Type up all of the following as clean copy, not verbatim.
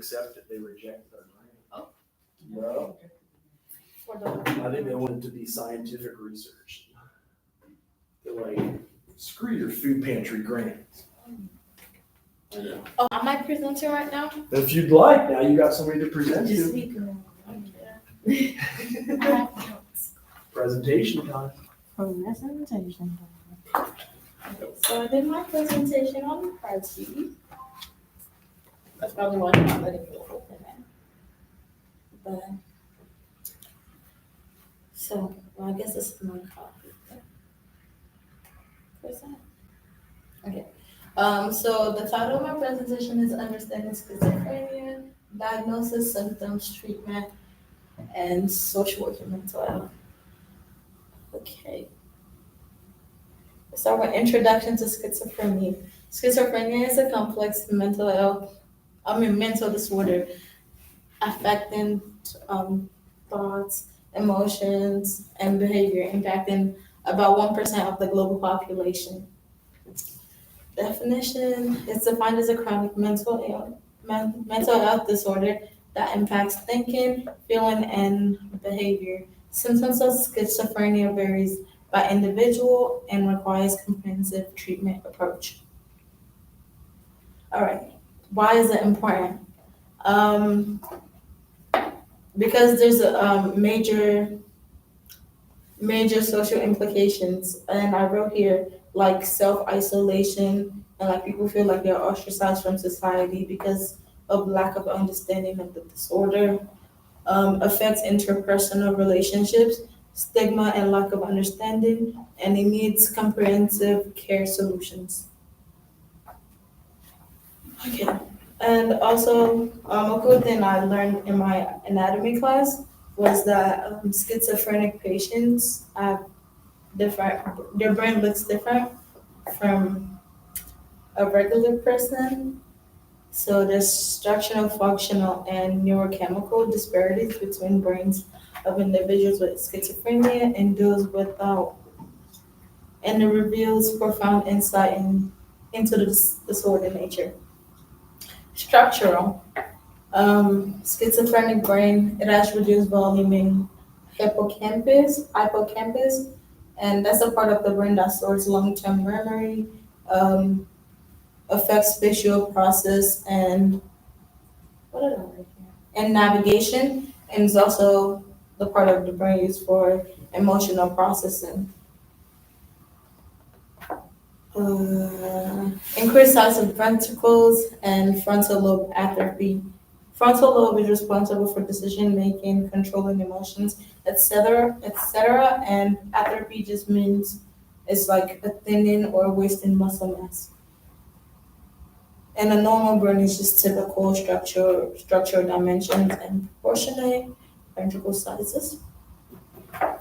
accept it, they rejected our grant. Oh. Yeah, For the. I think they want it to be scientific research. They're like, screw your food pantry grants. I know. Oh, am I presenting right now? If you'd like, now you got somebody to present Just to. speak. I have notes. Presentation time. Presentation. Okay, so I did my presentation on the card sheet. That's probably why I'm not letting you open it. But, so, well, I guess this is my copy. Where's that? Okay. So the title of my presentation is Understanding Schizophrenia, Diagnosis, Symptoms, Treatment, and Social Work and Mental Health. Okay. So, our introduction to schizophrenia. Schizophrenia is a complex mental disorder affecting thoughts, emotions, and behavior, impacting about 1% of the global population. Definition: it's defined as a chronic mental health disorder that impacts thinking, feeling, and behavior. Symptoms of schizophrenia varies by individual and requires comprehensive treatment approach. All right, why is it important? Um, because there's a major social implications, and I wrote here like self-isolation and like people feel like they're ostracized from society because of lack of understanding of the disorder. Affects interpersonal relationships, stigma and lack of understanding, and it needs comprehensive care solutions. Okay, and also a good thing I learned in my anatomy class was that schizophrenic patients have their brain looks different from a regular person. So there's structural, functional, and neurochemical disparities between brains of individuals with schizophrenia and those without, and it reveals profound insight into the disorder nature. Structural. Schizophrenic brain, it has reduced volume in hippocampus, and that's a part of the brain that stores long-term memory, um, affects visual process and what did I write here? And navigation, and is also the part of the brain used for emotional processing. Increased size of ventricles and frontal lobe atrophy. Frontal lobe is responsible for decision making, controlling emotions, etc., etc. And atrophy just means it's like a thinning or wasting muscle mass. And a normal brain is just typical structural dimensions and proportionate ventricle sizes.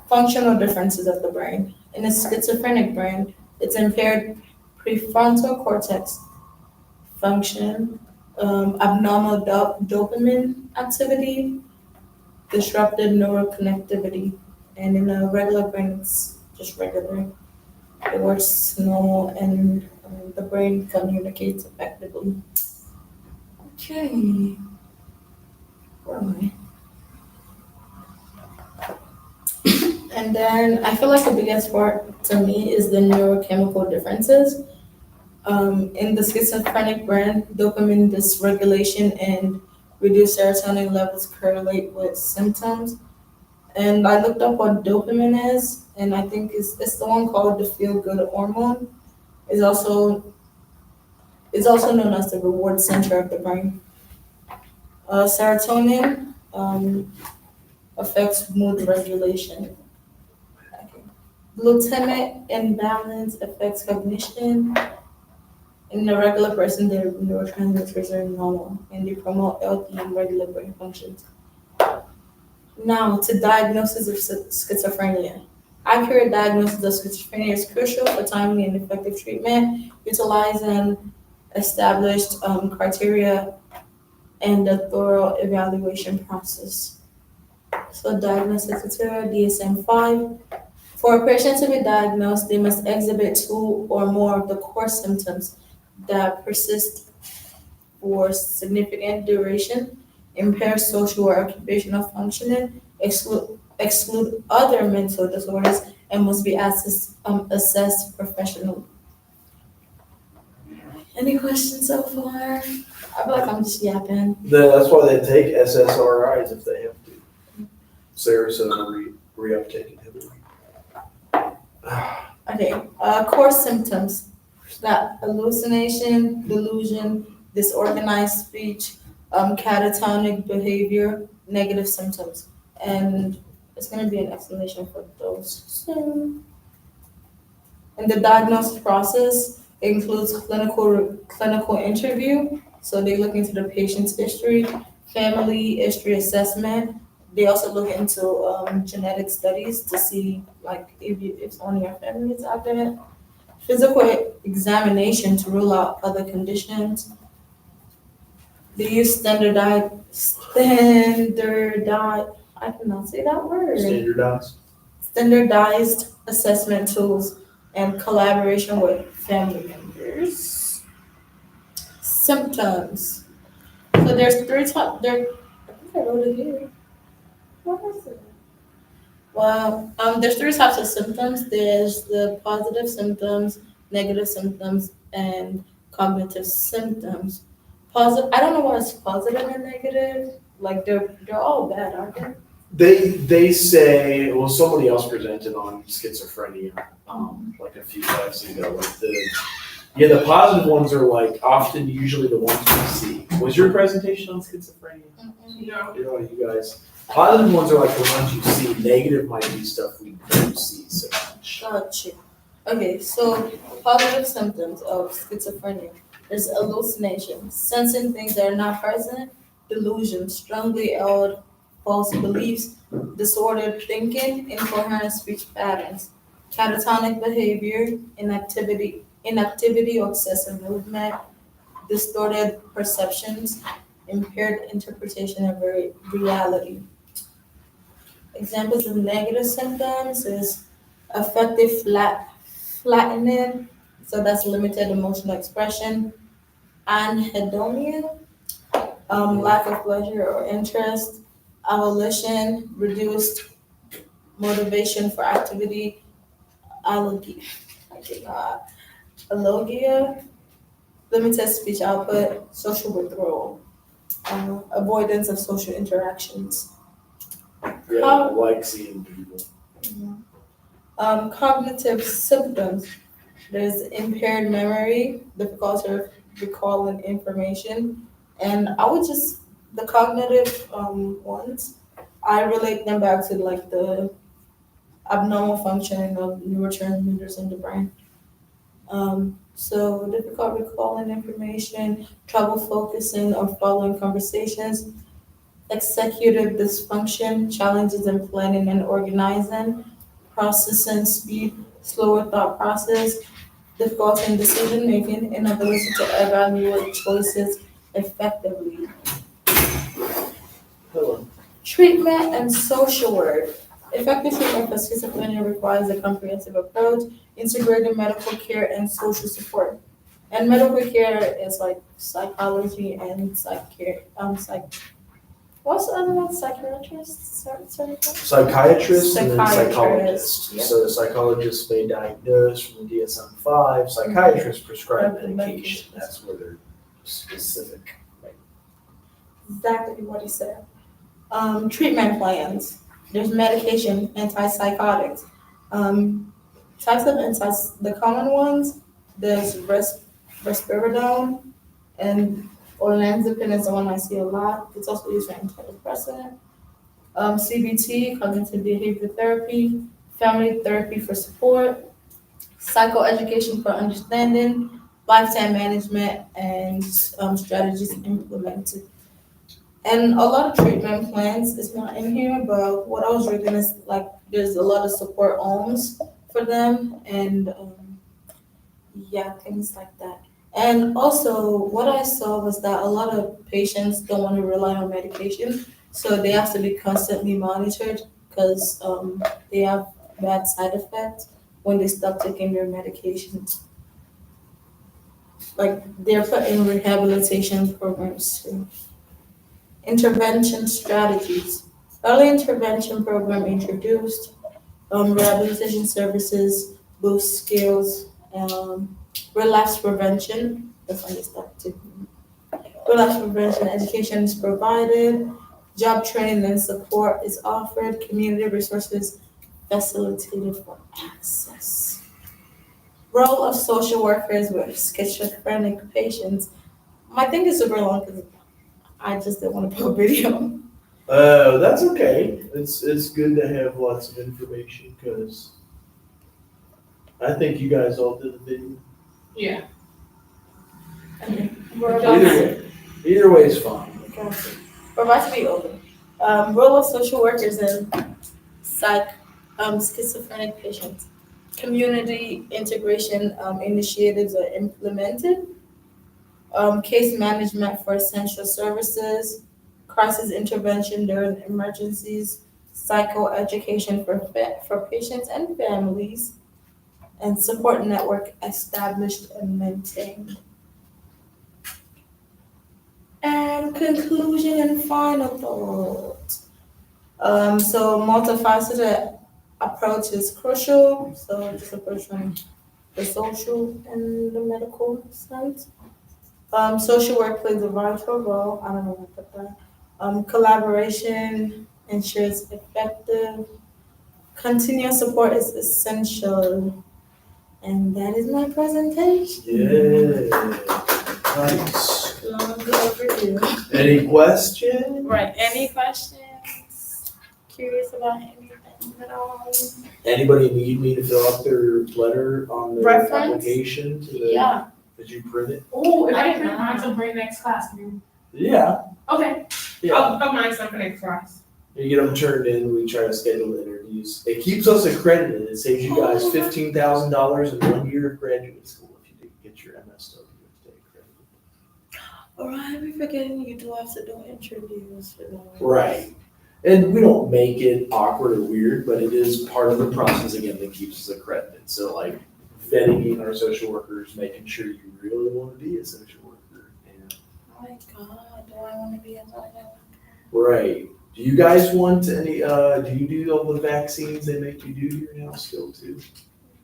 Functional differences of the brain. In a schizophrenic brain, it's impaired prefrontal cortex function, abnormal dopamine activity, disrupted neuroconnectivity. And in a regular brain, it's just regular. It works normal and the brain communicates effectively. Okay. Where am I? And then I feel like the biggest part to me is the neurochemical differences. In the schizophrenic brain, dopamine dysregulation and reduced serotonin levels correlate with symptoms. And I looked up what dopamine is, and I think it's the one called the feel-good hormone. Is also known as the reward center of the brain. Serotonin affects mood regulation. Glutamate imbalance affects cognition. In a regular person, their neurotransmitters are normal and they promote healthy and regular brain functions. Now, to diagnosis of schizophrenia. Accurate diagnosis of schizophrenia is crucial for timely and effective treatment, utilizing established criteria and a thorough evaluation process. So, diagnosis criteria DSM-5. For a patient to be diagnosed, they must exhibit two or more of the core symptoms that persist for significant duration, impair social or occupational functioning, exclude other mental disorders, and must be assessed professionally. Any questions so far? I feel like I'm just yapping. That's why they take SSRIs if they have to. Serotonin reuptake inhibitor. Okay, core symptoms. That hallucination, delusion, disorganized speech, catatonic behavior, negative symptoms. And it's gonna be an explanation for those soon. And the diagnosis process includes clinical interview. So they look into the patient's history, family history assessment. They also look into genetic studies to see like if one of your family is out there. Physical examination to rule out other conditions. They use I cannot say that word. Standardized assessment tools and collaboration with family members. Symptoms. So there's three types. I think I wrote it here. What was it? Well, there's three types of symptoms. There's the positive symptoms, negative symptoms, and cognitive symptoms. Positive. I don't know why it's positive and negative. Like they're all bad, aren't they? They say, well, somebody else presented on schizophrenia, like a few classes ago. Like the positive ones are like often usually the ones we see. Was your presentation on schizophrenia? No. You know, you guys. Positive ones are like the ones you see. Negative might be stuff we don't see so much. Gotcha. Okay, so positive symptoms of schizophrenia. There's hallucination, sensing things that are not present, delusion, strongly held false beliefs, disordered thinking, incoherent speech patterns, catatonic behavior, inactivity or excessive movement, distorted perceptions, impaired interpretation of reality. Examples of negative symptoms is affective flattening, so that's limited emotional expression, anhedonia, lack of pleasure or interest, abolition, reduced motivation for activity, alogia, I cannot, alogia, limited speech output, social withdrawal, avoidance of social interactions. Yeah, I like seeing people. Cognitive symptoms. There's impaired memory, difficulty of recalling information, and the cognitive ones. I relate them back to like the abnormal functioning of neurotransmitters in the brain. So difficult recalling information, trouble focusing or following conversations, executive dysfunction, challenges in planning and organizing, processing speed, slower thought process, difficulty in decision making, inability to evaluate choices effectively. Hello. Treatment and social work. Effective treatment for schizophrenia requires a comprehensive approach, integrating medical care and social support. And medical care is like psychology and what's the other one? Psychiatrist? Sorry. Psychiatrists and then Psychiatrist, psychologists. yeah. So the psychologists may diagnose from the DSM-5. Psychiatrists prescribe Mhm. medication. That's where they're specific. Exactly what he said. Treatment plans. There's medication, antipsychotics. Types of the common ones, there's risperidone and olanzapine is the one I see a lot. It's also used for antidepressant. CBT, cognitive behavior therapy, family therapy for support, psychoeducation for understanding, lifetime management, and strategies implemented. And a lot of treatment plans is not in here, but what I was reading is like there's a lot of support homes for them and yeah, things like that. And also, what I saw was that a lot of patients don't want to rely on medication, so they have to be constantly monitored because they have bad side effects when they stop taking their medications. like they're put in rehabilitation programs too. Intervention strategies. Early intervention program introduced, rehabilitation services, boost skills, relapse prevention, the funny stuff too. Relapse prevention education is provided, job training and support is offered, community resources facilitated for access. Role of social workers with schizophrenic patients. My thing is super long because I just didn't want to put a video. That's okay. It's good to have lots of information because I think you guys all did a video. Yeah. Either way is fine. Okay. We're about to be over. Role of social workers in schizophrenic patients. Community integration initiatives are implemented. Case management for essential services, crisis intervention during emergencies, psychoeducation for patients and families, and support network established and maintained. And conclusion and final thought. So multifaceted approach is crucial. So just approach from the social and the medical sense. Social work plays a vital role. I don't know what to put that. Collaboration ensures effective. Continuous support is essential. And that is my presentation. Yeah. Nice. Long overdue. Any questions? Right. Any questions? Curious about anything at all? Anybody need me to fill out their letter on the Reference? application to the? Yeah. Did you print it? Oh, if I didn't print mine, so bring next class. Yeah. Okay. Yeah. I'll mine's not for next class. You get them turned in. We try to schedule interviews. It keeps us accredited. It saves you guys $15,000 in 1 year of graduate school if you didn't get your MSW to stay accredited. Alright, we forgetting you do have to do interviews for them. Right. And we don't make it awkward or weird, but it is part of the process again that keeps us accredited. So like vetting our social workers, making sure you really want to be a social worker. And Oh my god, do I want to be a social worker? right. Do you guys want any, do you do all the vaccines they make you do here now still too?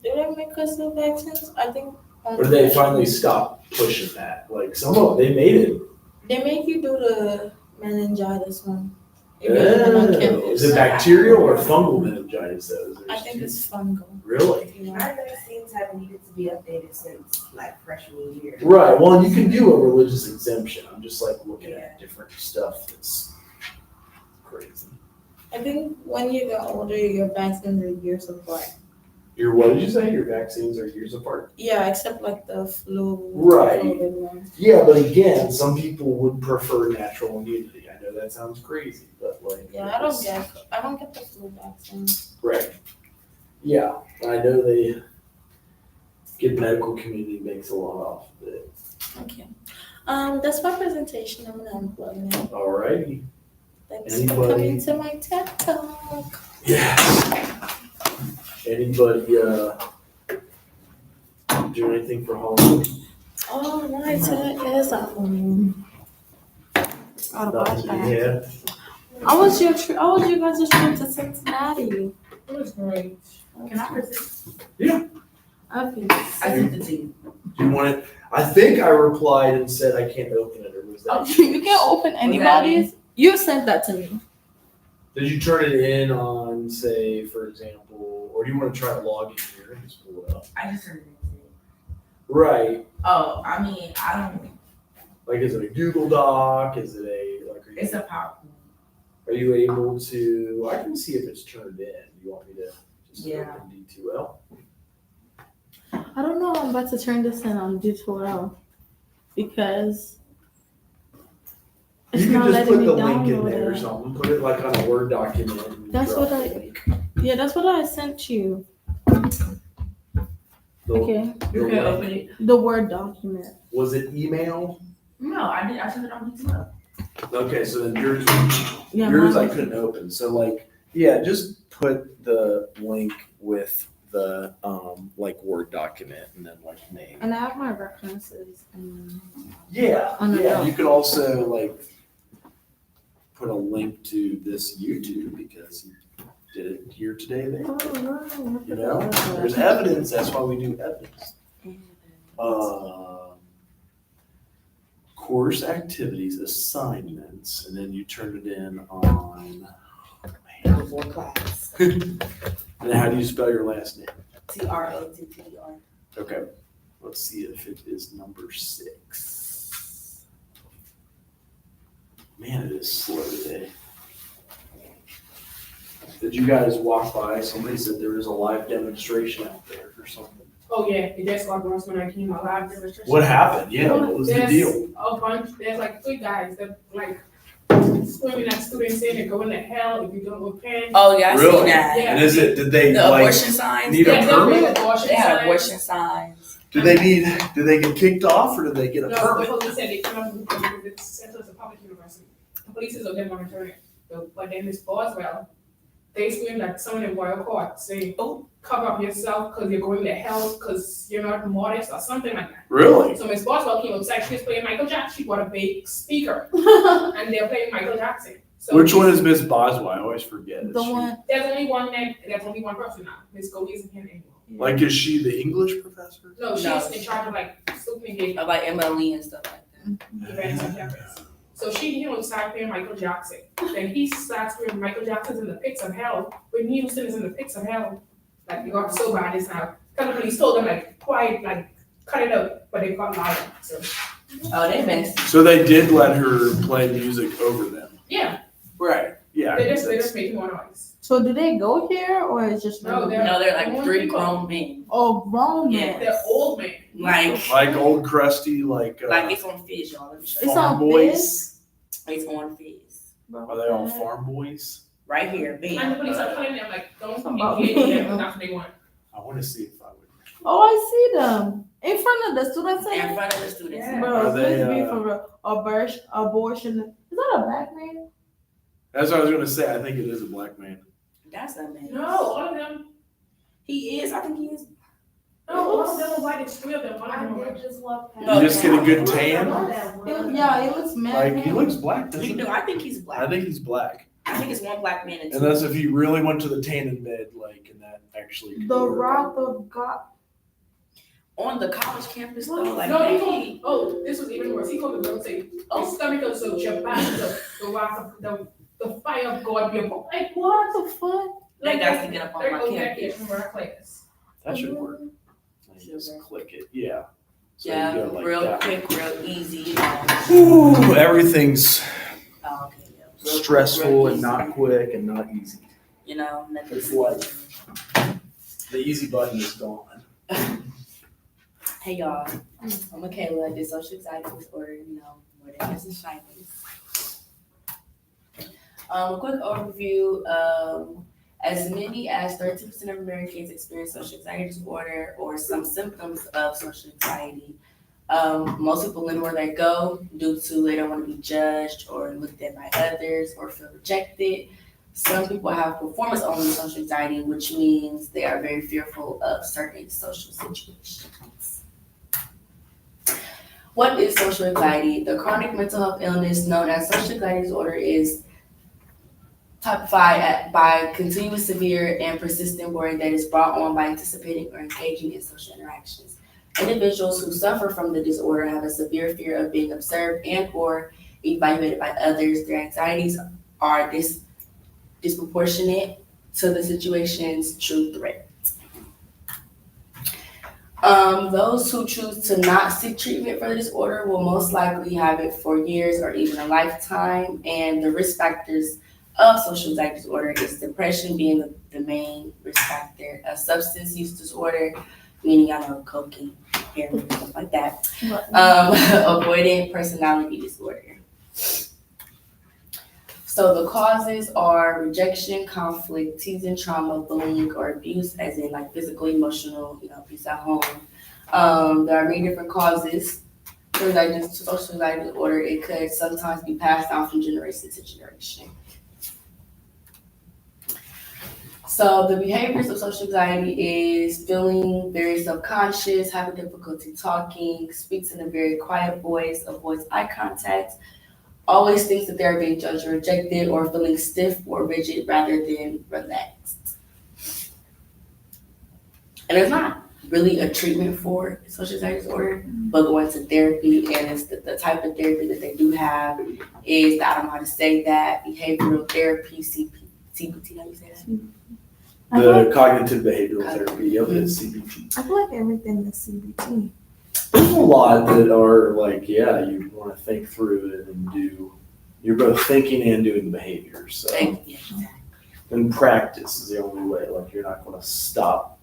Do they make us do vaccines? I think. Or they finally stopped pushing that? Like some of them, they made it. They make you do the meningitis one. If you're living on Oh, campus. is it bacterial or fungal meningitis though? I think it's fungal. Really? Yeah. Our vaccines have needed to be updated since like freshman year. Right, well, you can do a religious exemption. I'm just like looking at different stuff that's crazy. I think when you get older, your vaccines are years apart. What did you say? Your vaccines are years apart? Yeah, except like the flu. Right. COVID one. Yeah, but again, some people would prefer natural immunity. I know that sounds crazy, but like. Yeah, I don't get the flu vaccine. Right. Yeah, I know they good medical community makes a lot off of it. Okay. That's my presentation. I'm gonna unplug now. Alrighty. Thanks Anybody? for coming to my TED Talk. Yeah. Anybody do anything for Halloween? Oh, my TED is at home. Nothing, yeah. How was your guys' trip to Cincinnati? It was great. Can I present? Okay. I sent it to you. Do you want it? I think I replied and said I can't open it, or was that? You can't open anybody's. You sent that to me. Did you turn it in on, say, for example, or do you want to try to log in here and just pull it up? I just sent it to you. Right. Oh, I mean, I don't. Like, is it a Google Doc? Is it a like? It's a PowerPoint. Are you able to? I can see if it's turned in. Do you want me to just Yeah. open D2L? I don't know. I'm about to turn this in on D2L because it's You can not just put letting me the link in download there or it. something. Put it like on a Word document. And That's drop what I- the link. Yeah, that's what I sent you. The- Okay. the You can link. open it. The Word document. Was it email? No, I did. I sent it on YouTube. Okay, so then yours Yeah. yours I mine- couldn't open. So like, yeah, just put the link with the like Word document and then like name. And I have my references and Yeah, On the yeah. note. You could also like put a link to this YouTube because you did it here today. There, you know, there's evidence. That's why we do evidence. Course activities, assignments, and then you turn it in on. Before class. And how do you spell your last name? TROTTER. Okay, let's see if it is number 6. Man, it is slow today. Did you guys walk by? Somebody said there was a live demonstration out there or something. Oh, yeah, it just got worse when I came out live demonstration. What happened? Yeah, what was the There's deal? a bunch, there's like 3 guys that like screaming at students saying they're going to hell if you don't repent. Oh, yeah, I Really? seen that. Yeah. And is it? Did they The like? abortion signs. need a Yeah, they're permit? big abortion They had signs. abortion signs. Did they get kicked off or did they get a No, permit? the police said they cannot move them because it's Central is a public university. The police is okay monitoring it. But then Miss Boswell, they screamed at someone in royal court saying, "Oh, cover up yourself because you're going to hell because you're not modest," or something like that. Really? So Miss Boswell came outside, she was playing Michael Jackson, she brought a big speaker, and they're playing Michael Jackson. So Which one is Miss Boswell? I always forget. Is The she- one, There's only one person now. Miss Goldie isn't here anymore. Like, is she the English professor? No, she's No. in charge of like student engagement Like MLE and stuff like that. events on campus. So she, started playing Michael Jackson. Then he starts playing Michael Jackson's in the pits of hell. When Houston is in the pits of hell, like it got so bad it's now. Kind of police told them like quiet, like cut it out, but they got louder. So Oh, they messed. So they did let her play music over them. yeah, Right. Yeah. they that's- just making more noise. so do they go here or it's just? No, regular? they're- No, they're like Grown 3 people. grown men. Oh, grown Yeah. men. They're old men. Like old crusty, like it's on Fizz, y'all. Let me show you. It's farm on boys. It's on Fizz. Are they all farm boys? Right here, And the bam. police are telling them like, don't About engage me. them because that's what they want. I want to see if I would. Oh, I see them in front of the student In center. front of the students. Yeah. Bro, Are they, please be for real. Abortion. Is that a black man? That's what I was gonna say. I think it is a black man. That's a man. No, all of them. He is. I think he is. No, all of them are white. It's 3 of them. All of them are white. just walk past. You just get a good tan? Yeah, he looks mad. Like he looks black, doesn't You he? know, I think he's black. I think he's black. I think it's one black man and 2. Unless if he really went to the tanning bed, like, and that actually. could The work. wrath of God. On the college campus though, like No, he maybe. told, oh, this was even worse. He told the girl, say, oh, stomach goes so your back, the wrath of the fire of God be upon. Like, what? What the fuck? They got to get up on They're my going back here campus. from our class. That should work. I just click it. Yeah. So you Yeah, go like real that. quick, real easy. Ooh, everything's Oh, okay, yeah. Real stressful quick, real and not quick and not easy. You know, nothing. It's life. The easy button is gone. Hey y'all, I'm Michaela. I did social anxiety disorder, more than just and shyness. A quick overview. As many as 13% of Americans experience social anxiety disorder or some symptoms of social anxiety. Most people live where they go due to they don't want to be judged or looked at by others or feel rejected. Some people have performance-only social anxiety, which means they are very fearful of certain social situations. What is social anxiety? The chronic mental health illness known as social anxiety disorder is typified by continuous severe and persistent worry that is brought on by anticipating or engaging in social interactions. Individuals who suffer from the disorder have a severe fear of being observed and or evaluated by others. Their anxieties are disproportionate to the situation's true threat. Those who choose to not seek treatment for the disorder will most likely have it for years or even a lifetime. And the risk factors of social anxiety disorder is depression being the main risk factor, a substance use disorder, meaning cocaine, heroin, stuff like that, avoidant personality disorder. So the causes are rejection, conflict, teasing, trauma, bullying, or abuse, as in like physical, emotional, abuse at home. There are many different causes for social anxiety disorder. It could sometimes be passed down from generation to generation. So the behaviors of social anxiety is feeling very self-conscious, having difficulty talking, speaks in a very quiet voice, avoids eye contact, always thinks that they're being judged or rejected, or feeling stiff or rigid rather than relaxed. And there's not really a treatment for social anxiety disorder, but going to therapy, and it's the type of therapy that they do have is, I don't know how to say that, behavioral therapy, CBT, how you say that? The cognitive behavioral therapy, yep, it's CBT. I feel like everything is CBT. There's a lot that are like, yeah, you want to think through it and do. You're both thinking and doing the behaviors. So, and practice is the only way. Like, you're not going to stop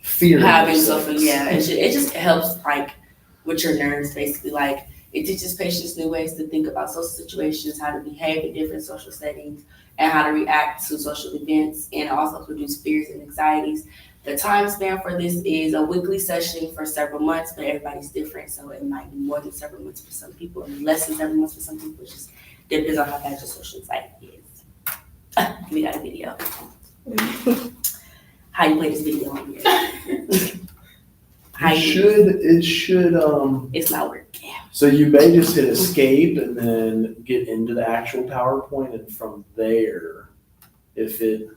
fearing Having yourself. something, yeah, it just helps like with your nerves, basically. Like, it teaches patients new ways to think about social situations, how to behave in different social settings, and how to react to social events, and also produce fears and anxieties. The time span for this is a weekly session for several months, but everybody's different, so it might be more than several months for some people, and less than several months for some people. It just depends on how bad your social anxiety is. We got a video. How you play this video on here? It should, It's not working. so you may just hit escape and then get into the actual PowerPoint, and from there, if it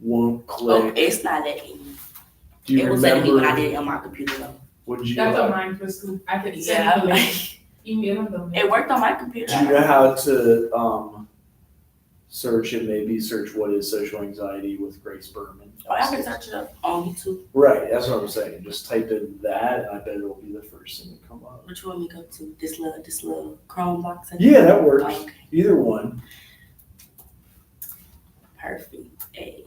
won't Oh, click, it's not letting me. do you It was letting me when I remember, did it on my computer though. what did you, That's on mine for school. I could Yeah, send I'm you the like, link, email them. it worked on my computer. do you know how to, search it, maybe search what is social anxiety with Grace Berman? Oh, I can search it up on YouTube. Right, that's what I'm saying. Just type in that, and I bet it'll be the first thing to come up. Which one we go to? This little Chrome box. Yeah, that works. Okay, Either one. perfect. Hey.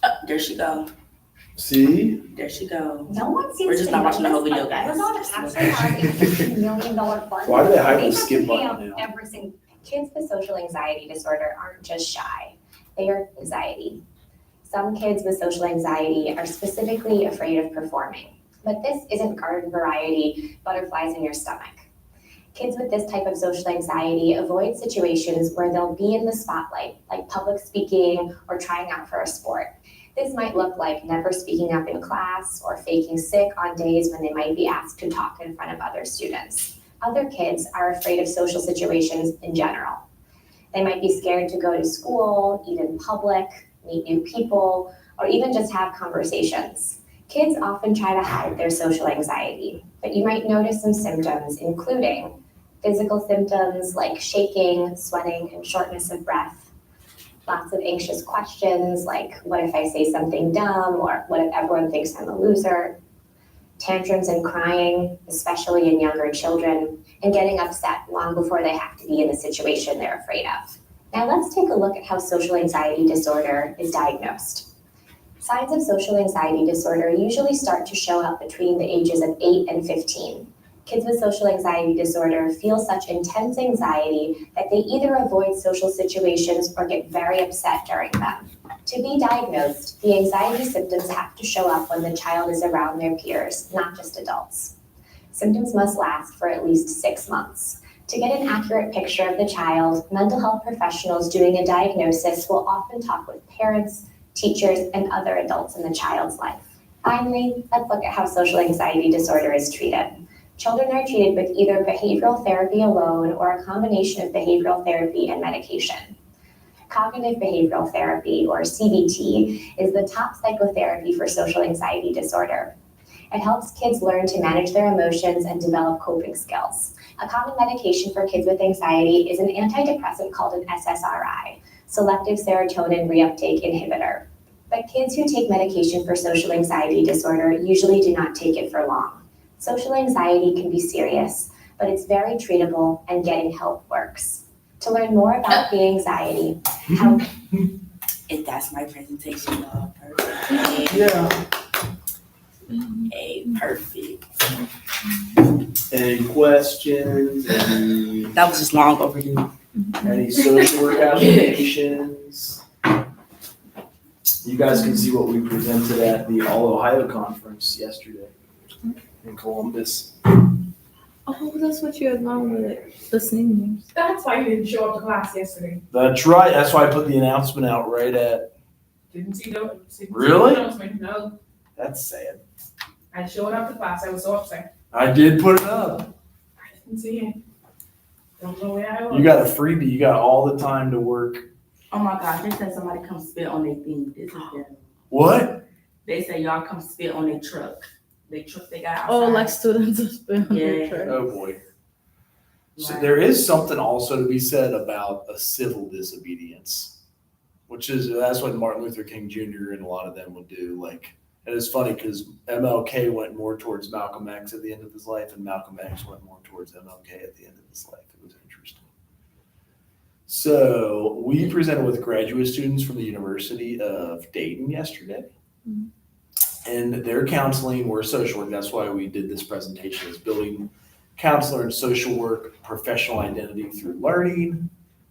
Oh, there she go. See? There she go. No one seems We're just to not watching the whole notice, video, but guys. Amazon actually has a $50 million fund. Why do they hide They the have skip to pay button out now? every single. Kids with social anxiety disorder aren't just shy, they are anxiety. Some kids with social anxiety are specifically afraid of performing, but this isn't garden variety butterflies in your stomach. Kids with this type of social anxiety avoid situations where they'll be in the spotlight, like public speaking or trying out for a sport. This might look like never speaking up in class or faking sick on days when they might be asked to talk in front of other students. Other kids are afraid of social situations in general. They might be scared to go to school, eat in public, meet new people, or even just have conversations. Kids often try to hide their social anxiety, but you might notice some symptoms, including physical symptoms like shaking, sweating, and shortness of breath. Lots of anxious questions like, what if I say something dumb, or what if everyone thinks I'm a loser? Tantrums and crying, especially in younger children, and getting upset long before they have to be in the situation they're afraid of. Now let's take a look at how social anxiety disorder is diagnosed. Signs of social anxiety disorder usually start to show up between the ages of 8 and 15. Kids with social anxiety disorder feel such intense anxiety that they either avoid social situations or get very upset during them. To be diagnosed, the anxiety symptoms have to show up when the child is around their peers, not just adults. Symptoms must last for at least 6 months. To get an accurate picture of the child, mental health professionals doing a diagnosis will often talk with parents, teachers, and other adults in the child's life. Finally, let's look at how social anxiety disorder is treated. Children are treated with either behavioral therapy alone or a combination of behavioral therapy and medication. Cognitive behavioral therapy, or CBT, is the top psychotherapy for social anxiety disorder. It helps kids learn to manage their emotions and develop coping skills. A common medication for kids with anxiety is an antidepressant called an SSRI, selective serotonin reuptake inhibitor. But kids who take medication for social anxiety disorder usually do not take it for long. Social anxiety can be serious, but it's very treatable and getting help works. To learn more about the anxiety, how... And that's my presentation, y'all. Perfect. Yeah. Hey, perfect. Any questions? That was just long overdue. Any social work applications? You guys can see what we presented at the All Ohio Conference yesterday. in Columbus. Oh, that's what you had gone with, the seniors. That's why you didn't show up to class yesterday. That's right. That's why I put the announcement out right at. Didn't see the Really? announcement. No, That's sad. I showed up to class. I was so upset. I did put it up. I didn't see it. Don't know where I was. You got a freebie. You got all the time to work. Oh my gosh, they said somebody come spit on their thing. This is them. What? They say y'all come spit on their truck. They truck they got outside. Oh, like students are spending Yeah. their trip. Oh boy. So Right. there is something also to be said about a civil disobedience, which is that's what Martin Luther King Jr. and a lot of them would do. Like, and it's funny because MLK went more towards Malcolm X at the end of his life, and Malcolm X went more towards MLK at the end of his life. It was interesting. So we presented with graduate students from the University of Dayton yesterday. Mhm. And their counseling, we're social work, that's why we did this presentation, is building counselor and social work professional identity through learning.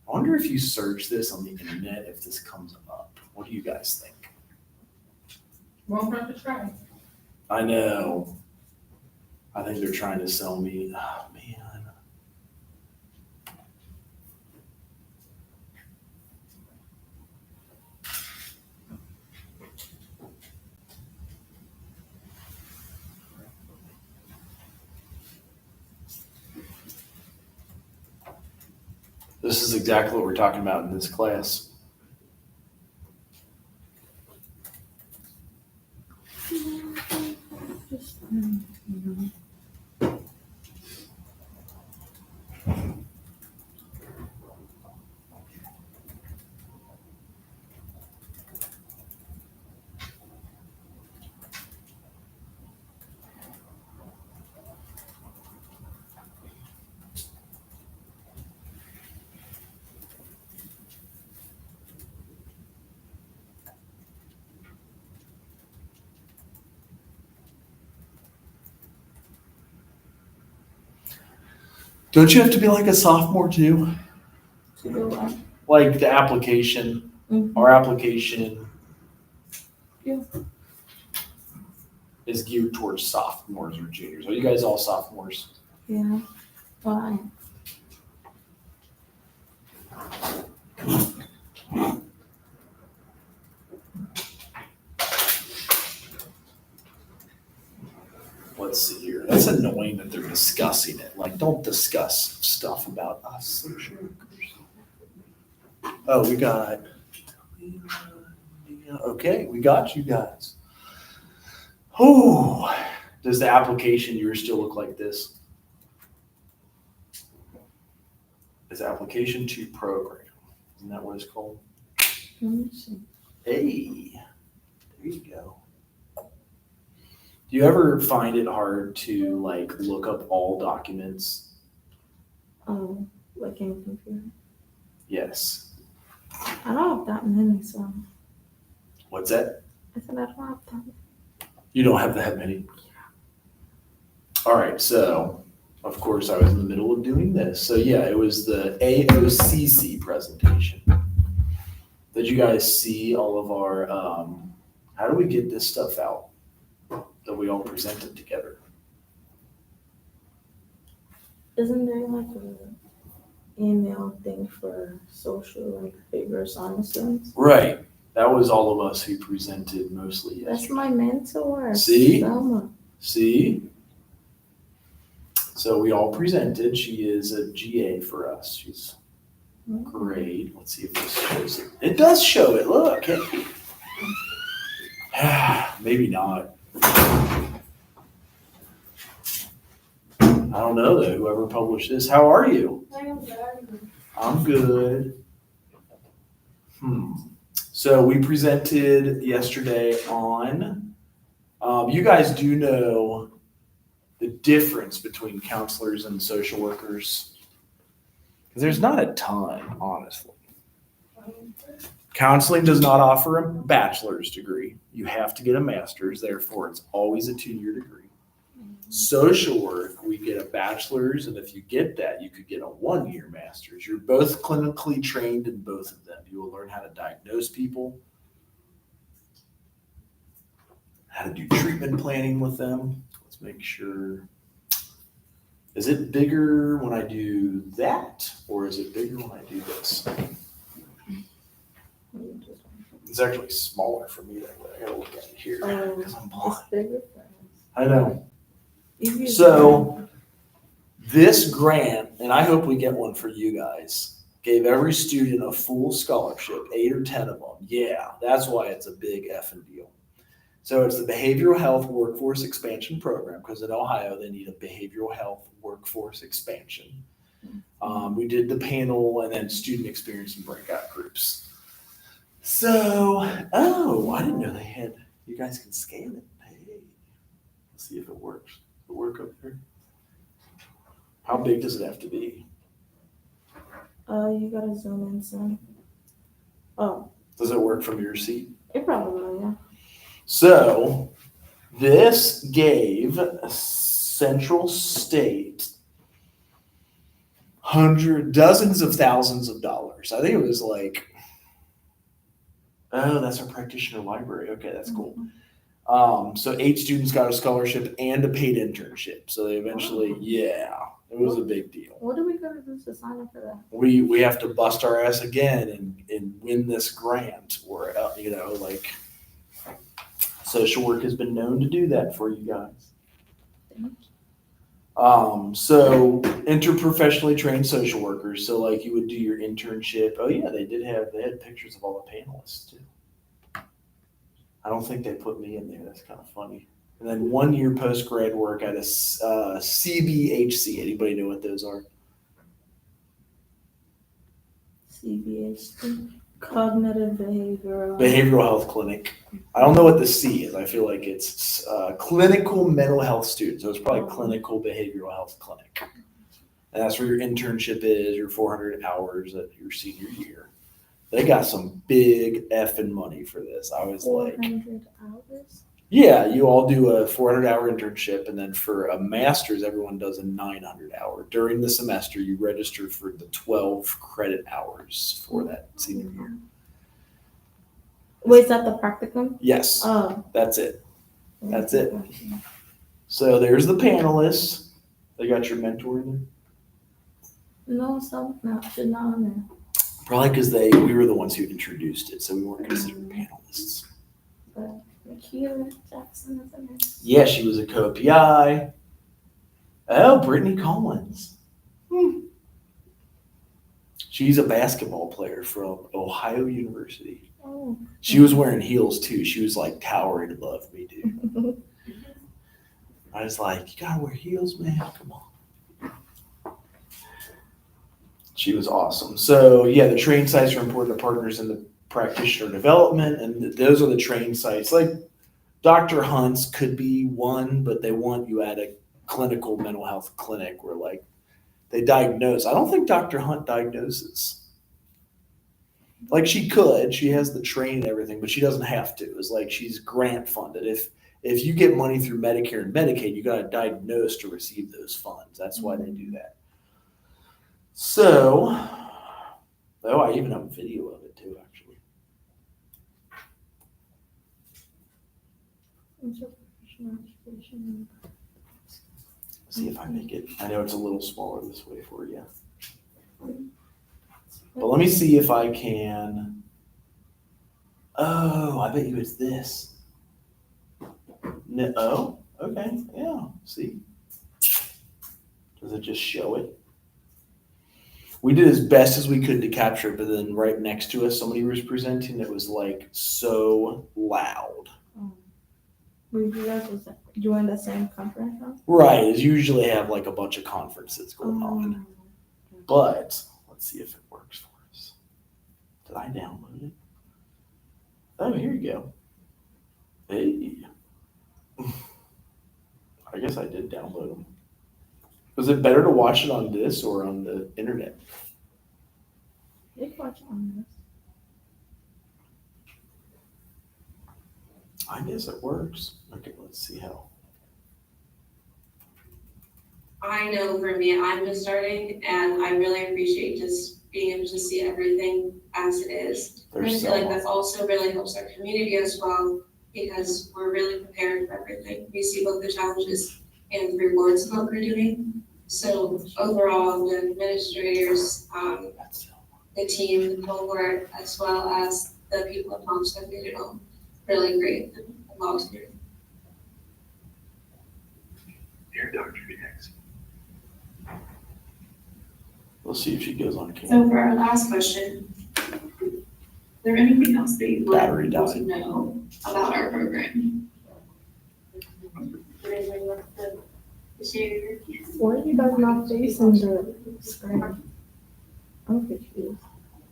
I wonder if you search this on the internet, if this comes up. What do you guys think? Won't hurt to try. I know. I think they're trying to sell me. Oh, man. This is exactly what we're talking about in this class. Don't you have to be like a sophomore too? To go up. Like the application, Mhm. our application Yeah. is geared towards sophomores or juniors. Are you guys all sophomores? Yeah. Why? Let's see here. That's annoying that they're discussing it. Like, don't discuss stuff about us social workers. Oh, we got. Okay, we got you guys. Oh, does the application yours still look like this? Is application to program? Isn't that what it's called? Let me see. Hey, there you go. Do you ever find it hard to like look up all documents? Oh, like in computer. Yes. I don't have that many, so What's that? I said I don't have that many. You don't have that many? All right, so of course I was in the middle of doing this. So yeah, it was the AOCC presentation. Did you guys see all of our, how do we get this stuff out that we all presented together? Isn't there like a email thing for social like favor assignments? Right, that was all of us who presented mostly That's yesterday. my mentor. See? Selma. See? So we all presented. She is a GA for us. She's great. Let's see if this shows it. It does show it. Look. Maybe not. I don't know though. Whoever published this. How are you? I'm good. So we presented yesterday on, you guys do know the difference between counselors and social workers? Because there's not a ton, honestly. Counseling does not offer a bachelor's degree. You have to get a master's, therefore it's always a 2-year degree. Social work, we get a bachelor's, and if you get that, you could get a 1-year master's. You're both clinically trained in both of them. You will learn how to diagnose people, how to do treatment planning with them. Let's make sure. Is it bigger when I do that, or is it bigger when I do this? It's actually smaller for me that way. I gotta look at it here, because I'm blind. It's bigger for us. I know. Easier So, this grant, and I hope we get one for you guys, gave every student a full scholarship, 8 or 10 of them. Yeah, that's why it's a big effing deal. So it's the Behavioral Health Workforce Expansion Program, because in Ohio, they need a behavioral health workforce expansion. We did the panel and then student experience and breakout groups. So, I didn't know they had, you guys can scan it. Hey, let's see if it works. Will it work up here? How big does it have to be? You gotta zoom in some. Oh, Does it work from your seat? it probably will, yeah. So this gave Central State dozens of thousands of dollars. I think it was like, oh, that's a practitioner library. Okay, that's cool. So 8 students got a scholarship and a paid internship. So they eventually, yeah, it was a big deal. What do we gotta do to sign up for that? We have to bust our ass again and win this grant, or like social work has been known to do that for you guys. So interprofessionally trained social workers. So like you would do your internship. Oh yeah, they had pictures of all the panelists too. I don't think they put me in there. That's kind of funny. And then 1 year post grad work at a CBHC. Anybody know what those are? CBHC, cognitive behavioral. Behavioral health clinic. I don't know what the C is. I feel like it's clinical mental health student. So it's probably clinical behavioral health clinic. And that's where your internship is, your 400 hours at your senior year. They got some big effing money for this. I was like, 400 hours? yeah, you all do a 400-hour internship, and then for a master's, everyone does a 900-hour. During the semester, you register for the 12 credit hours for that senior year. Wait, is that the practicum? Yes, Oh. that's it. That's it. So there's the panelists. They got your mentor in there? No, should not on there. Probably because we were the ones who introduced it, so we weren't considered panelists. But Makita Jackson is in there. Yeah, she was a co-PI. Oh, Brittany Collins. She's a basketball player from Ohio University. Oh. She was wearing heels too. She was like towering above me, dude. I was like, you gotta wear heels, man. Come on. She was awesome. So yeah, the train sites are important to partners in the practitioner development, and those are the train sites. Like Dr. Hunt's could be one, but they want you at a clinical mental health clinic where like they diagnose. I don't think Dr. Hunt diagnoses. Like she could, she has the training and everything, but she doesn't have to. It's like she's grant funded. If you get money through Medicare and Medicaid, you got to diagnose to receive those funds. That's why they do that. So, I even have a video of it too, actually. See if I make it. I know it's a little smaller this way for you. But let me see if I can. Oh, I bet you it's this. No, oh, okay, yeah, see? Does it just show it? We did as best as we could to capture it, but then right next to us, somebody was presenting that was like so loud. Were you guys join the same conference? Huh? Right, is usually have like a bunch of conferences going on. But let's see if it works for us. Did I download it? Oh, here you go. Hey. I guess I did download them. Was it better to watch it on this or on the internet? You can watch it on this. I guess it works. Okay, let's see how. I know for me, I'm just starting and I really appreciate just being able to see everything as it is. And I There's feel like so that also really helps our community as well because we're really prepared for everything. We see both the challenges and rewards of what we're doing. So overall, the administrators, the team, the cohort, as well as the people involved have made it all really great and volunteer. Dr. next. We'll see if she goes on camera. So for our last question, is there anything else that you'd like Battery people to died. know about our program? Why are you guys not facing the screen? I'm confused.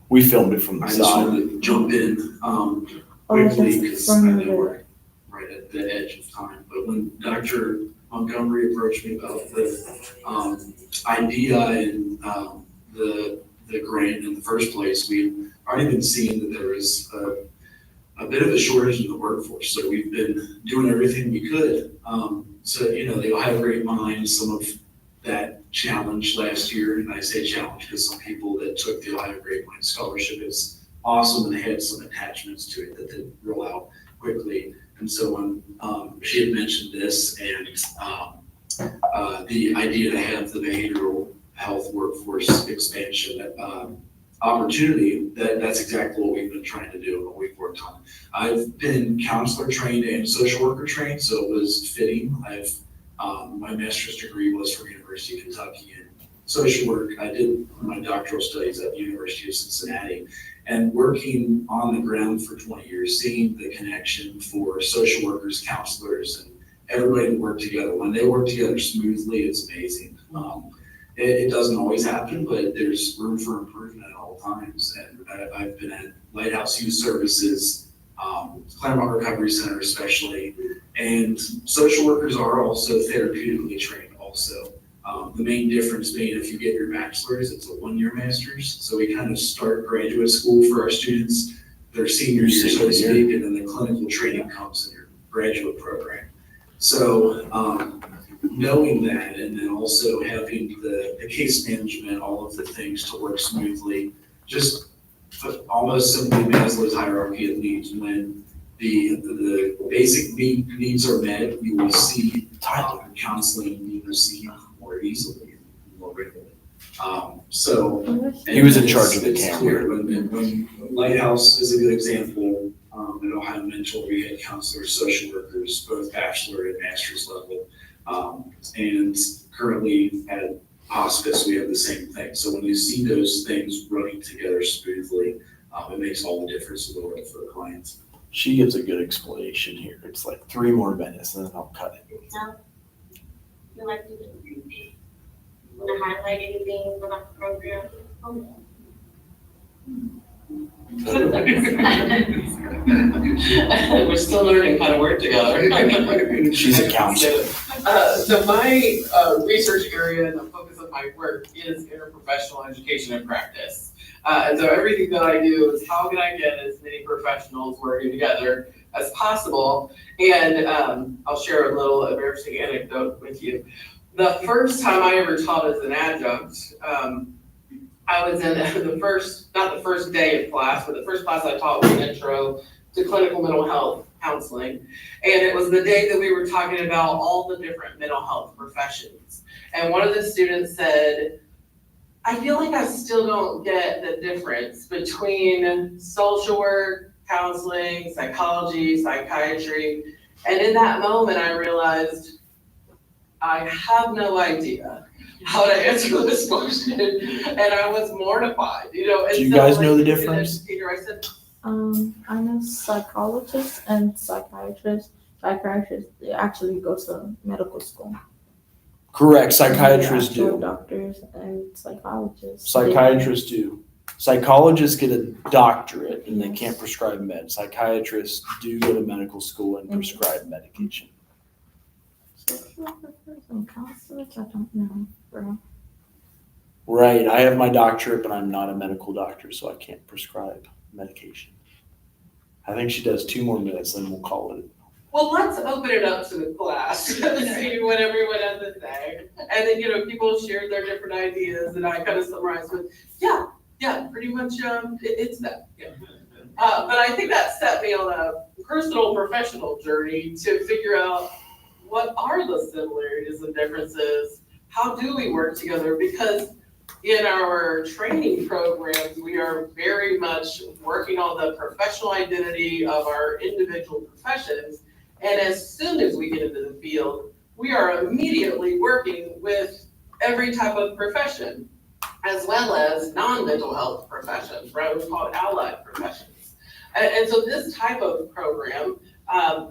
We filmed it from the I just side. wanted to jump in Oh, quickly that's because I from know the- we're right at the edge of time. But when Dr. Montgomery approached me about the idea and the grant in the first place, we've already been seeing that there is a bit of a shortage in the workforce. So we've been doing everything we could. So, the Ohio Great Minds, some of that challenge last year, and I say challenge because some people that took the Ohio Great Minds Scholarship is awesome and they had some attachments to it that didn't roll out quickly. And so when she had mentioned this and the idea to have the behavioral health workforce expansion opportunity, that's exactly what we've been trying to do and what we've worked on. I've been counselor trained and social worker trained, so it was fitting. My master's degree was from University of Kentucky in social work. I did my doctoral studies at the University of Cincinnati, and working on the ground for 20 years, seeing the connection for social workers, counselors, and everybody to work together. When they work together smoothly, it's amazing. It doesn't always happen, but there's room for improvement at all times. And I've been at Lighthouse Youth Services, Claremont Recovery Center especially, and social workers are also therapeutically trained also. The main difference being if you get your bachelor's, it's a one-year master's. So we kind of start graduate school for our students, their senior year, so to speak, and then the clinical training comes in your graduate program. So knowing that, and then also having the case management, all of the things to work smoothly, just almost simply Maslow's hierarchy of needs. When the basic needs are met, you will see counseling being received more easily and more regularly. He was in charge of the it's camera. clear when Lighthouse is a good example. At Ohio Mental, we had counselors, social workers, both bachelor and master's level. And currently at hospice, we have the same thing. So when you see those things running together smoothly, it makes all the difference in the world for the clients. She gives a good explanation here. It's like 3 more minutes and then I'll cut it. You like to want to highlight anything about the program? We're still learning how to work together. She's a counselor. So my research area and the focus of my work is interprofessional education and practice. And so everything that I do is how can I get as many professionals working together as possible. And I'll share a little embarrassing anecdote with you. The first time I ever taught as an adjunct, I was in not the first day of class, but the first class I taught was an intro to clinical mental health counseling. And it was the day that we were talking about all the different mental health professions. And one of the students said, I feel like I still don't get the difference between social work, counseling, psychology, psychiatry. And in that moment, I realized I have no idea how to answer this question, and I was mortified, And Do you so, guys know the as an difference? educator, I said, I know psychologists and psychiatrists. Psychiatrists, they actually go to medical school. Correct, psychiatrists Actual do. Doctors and psychologists. Psychiatrists do. Psychologists get a doctorate and they can't prescribe meds. Psychiatrists do go to medical school and prescribe medication. Social workers and counselors, I don't know, bro. Right, I have my doctorate, but I'm not a medical doctor, so I can't prescribe medication. I think she does 2 more minutes, then we'll call it. well, let's open it up to the class, see what everyone has to say. And then, people shared their different ideas and I kind of summarized with, yeah, pretty much, it's that, yeah. But I think that set me on a personal, professional journey to figure out what are the similarities and differences? How do we work together? Because in our training programs, we are very much working on the professional identity of our individual professions. And as soon as we get into the field, we are immediately working with every type of profession, as well as non-mental health professions, right? We call it allied professions. And so this type of program,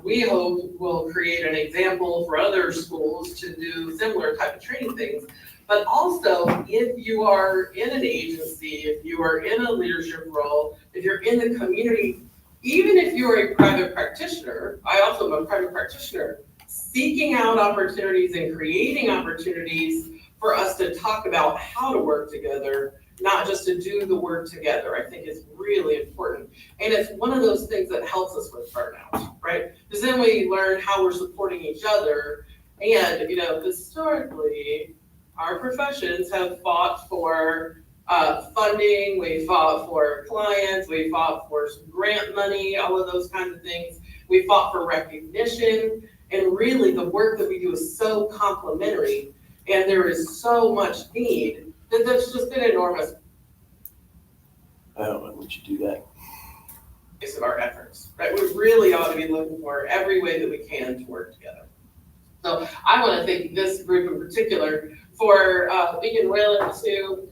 we hope will create an example for other schools to do similar type of training things. But also, if you are in an agency, if you are in a leadership role, if you're in the community, even if you're a private practitioner, I also am a private practitioner, seeking out opportunities and creating opportunities for us to talk about how to work together, not just to do the work together, I think is really important. And it's one of those things that helps us with burnout, right? Because then we learn how we're supporting each other. And, historically, our professions have fought for funding, we fought for clients, we fought for some grant money, all of those kinds of things. We fought for recognition, and really the work that we do is so complementary, and there is so much need that there's just been enormous I don't know, would you do that? use of our efforts, right? We really ought to be looking for every way that we can to work together. So I want to thank this group in particular for being willing to,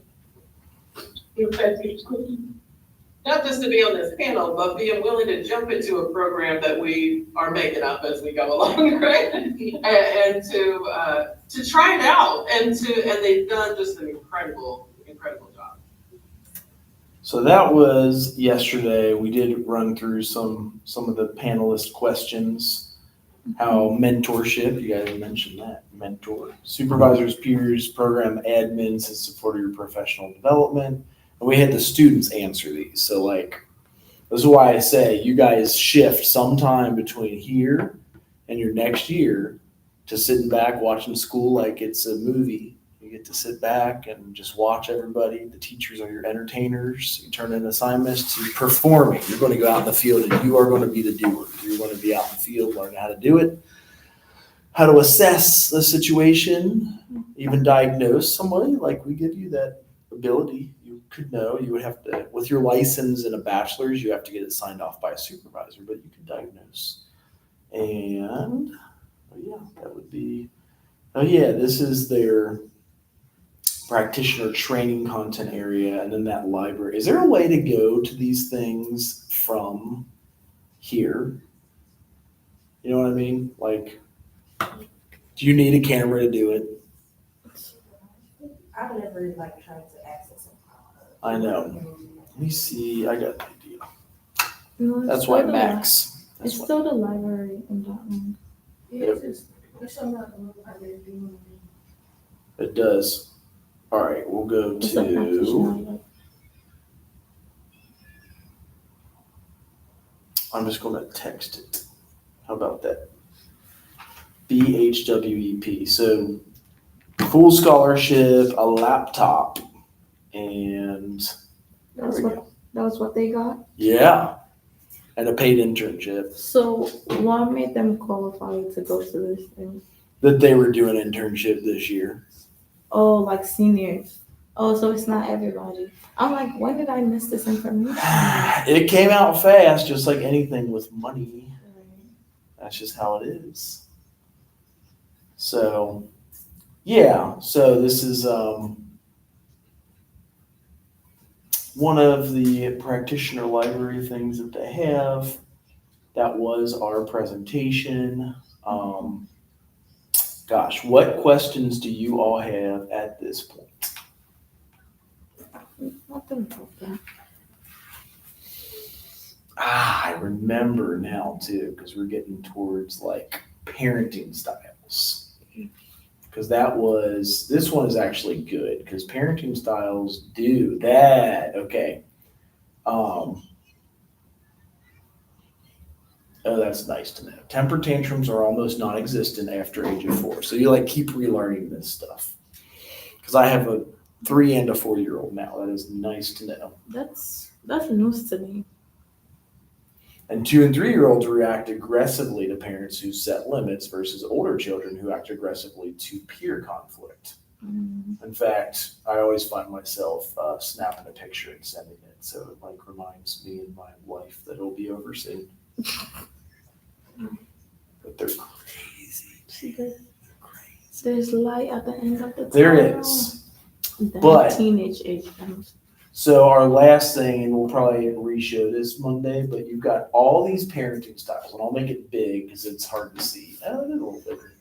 not just to be on this panel, but being willing to jump into a program that we are making up as we go along, right? And to try it out, and they've done just an incredible job. So that was yesterday. We did run through some of the panelist questions. How mentorship, you guys mentioned that, mentor, supervisors, peers, program admins in support of your professional development. And we had the students answer these. So this is why I say you guys shift sometime between here and your next year to sitting back watching school like it's a movie. You get to sit back and just watch everybody. The teachers are your entertainers. You turn in assignments to performing. You're going to go out in the field and you are going to be the doer. You're going to be out in the field, learn how to do it, how to assess the situation, even diagnose somebody. Like we give you that ability. You could know. You would have to, with your license and a bachelor's, you have to get it signed off by a supervisor, but you can diagnose. And that would be, this is their practitioner training content area, and then that library. Is there a way to go to these things from here? You know what I mean? Do you need a camera to do it? I've never tried to access it. I know. Let me see. I got an idea. No, That's why Max. It's still the library in Dortmund. Yep. There's something about the local library doing. It does. All right, we'll go It's a practitioner, to. I'm just going to text it. How about that? BHWEP. So, full scholarship, a laptop, and there we go. That was what they got? Yeah, and a paid internship. So what made them qualify to go to this thing? That they were doing an internship this year. Oh, like seniors. Oh, so it's not everybody. I'm like, when did I miss this information? It came out fast, just like anything with money. That's just how it is. So, so this is one of the practitioner library things that they have. That was our presentation. What questions do you all have at this point? Nothing about that. I remember now too, because we're getting towards parenting styles. Because this one is actually good, because parenting styles do that. Okay. Oh, that's nice to know. Temper tantrums are almost non-existent after age of 4. So you keep relearning this stuff. Because I have a 3 and a 4-year-old now. That is nice to know. That's news to me. And 2 and 3-year-olds react aggressively to parents who set limits versus older children who act aggressively to peer conflict. In fact, I always find myself snapping a picture and sending it, so it like reminds me and my wife that it'll be over soon. But they're crazy. There's light at the end of the tunnel. There is. Then But- teenage age comes. So our last thing, and we'll probably re-show this Monday, but you've got all these parenting styles, and I'll make it big because it's hard to see. Oh, it is a little bigger.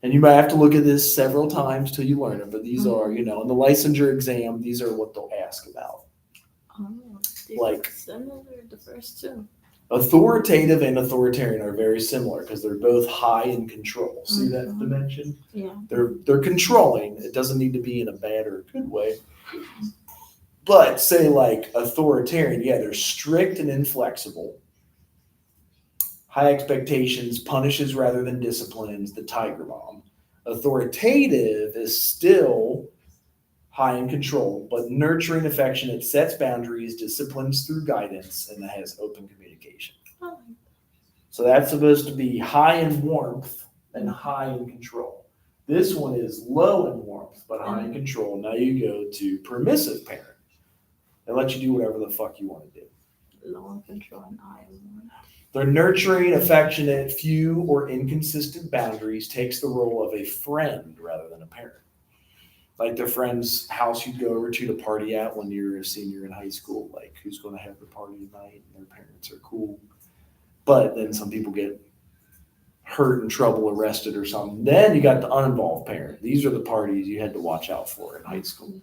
And you might have to look at this several times till you learn it, but these are, in the licensure exam, these are what they'll ask about. Oh, Like- similar to the first two. Authoritative and authoritarian are very similar because they're both high in control. See that dimension? Yeah. They're controlling. It doesn't need to be in a bad or a good way. But say like authoritarian, yeah, they're strict and inflexible. High expectations, punishes rather than disciplines, the tiger mom. Authoritative is still high in control, but nurturing, affectionate, sets boundaries, disciplines through guidance, and has open communication. So that's supposed to be high in warmth and high in control. This one is low in warmth, but high in control. Now you go to permissive parent. They let you do whatever the fuck you want to do. Low in control and high in warmth. Their nurturing, affectionate, few or inconsistent boundaries takes the role of a friend rather than a parent. Like the friend's house you'd go over to party at when you're a senior in high school, like who's going to have the party tonight and their parents are cool. But then some people get hurt, in trouble, arrested or something. Then you got the uninvolved parent. These are the parties you had to watch out for in high school.